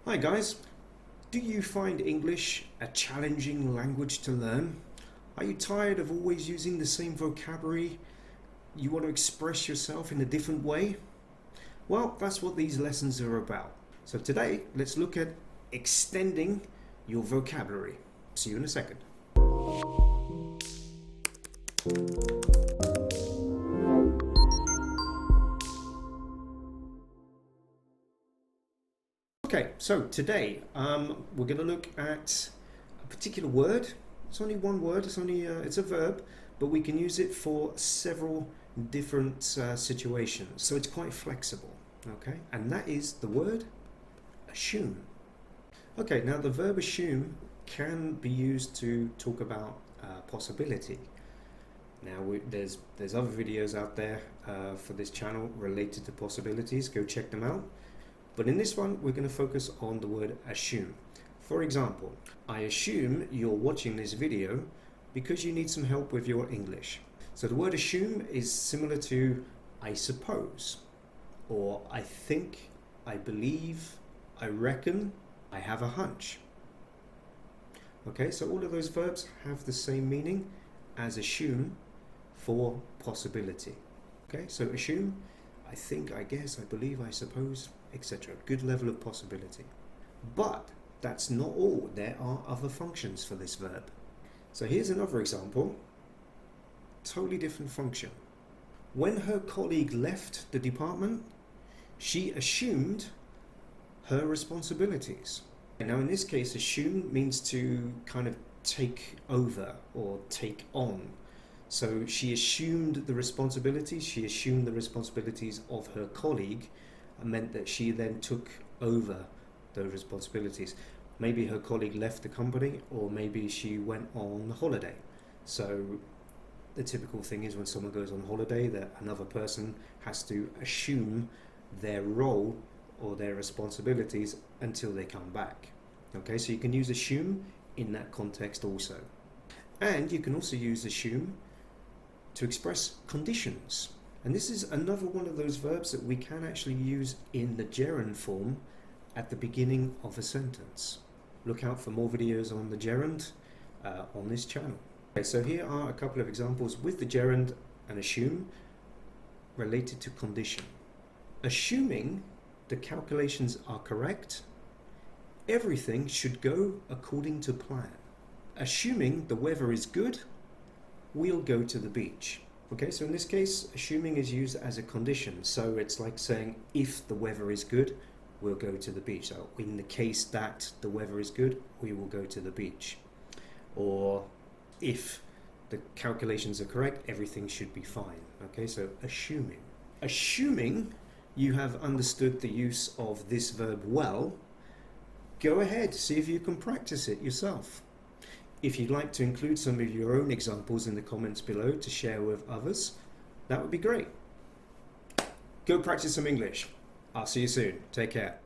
Hi guys, do you find English a challenging language to learn? Are you tired of always using the same vocabulary? You want to express yourself in a different way? Well, that's what these lessons are about. So today, let's look at extending your vocabulary. See you in a second. Okay, so today we're going to look at a particular word. It's only one word. It's a verb, but we can use it for several different situations. So it's quite flexible. Okay, and that is the word assume. Okay, now the verb assume can be used to talk about possibility. Now there's other videos out there for this channel related to possibilities. Go check them out. But in this one, we're going to focus on the word assume. For example, I assume you're watching this video because you need some help with your English. So the word assume is similar to I suppose, or I think, I believe, I reckon, I have a hunch. Okay, so all of those verbs have the same meaning as assume for possibility. Okay, so assume, I think, I guess, I believe, I suppose, etc. Good level of possibility. But that's not all. There are other functions for this verb. So here's another example. Totally different function. When her colleague left the department, she assumed her responsibilities. Now in this case, assume means to kind of take over or take on. So she assumed the responsibilities. She assumed the responsibilities of her colleague, and meant that she then took over those responsibilities. Maybe her colleague left the company, or maybe she went on holiday. So the typical thing is when someone goes on holiday, that another person has to assume their role or their responsibilities until they come back. Okay, so you can use assume in that context also. And you can also use assume to express conditions. And this is another one of those verbs that we can actually use in the gerund form at the beginning of a sentence. Look out for more videos on the gerund on this channel. Okay, so here are a couple of examples with the gerund and assume related to condition. Assuming the calculations are correct, everything should go according to plan. Assuming the weather is good, we'll go to the beach. Okay, so in this case, assuming is used as a condition. So it's like saying, if the weather is good, we'll go to the beach. So in the case that the weather is good, we will go to the beach. Or if the calculations are correct, everything should be fine. Okay, so assuming. Assuming you have understood the use of this verb well, go ahead, see if you can practice it yourself. If you'd like to include some of your own examples in the comments below to share with others, that would be great. Go practice some English. I'll see you soon. Take care.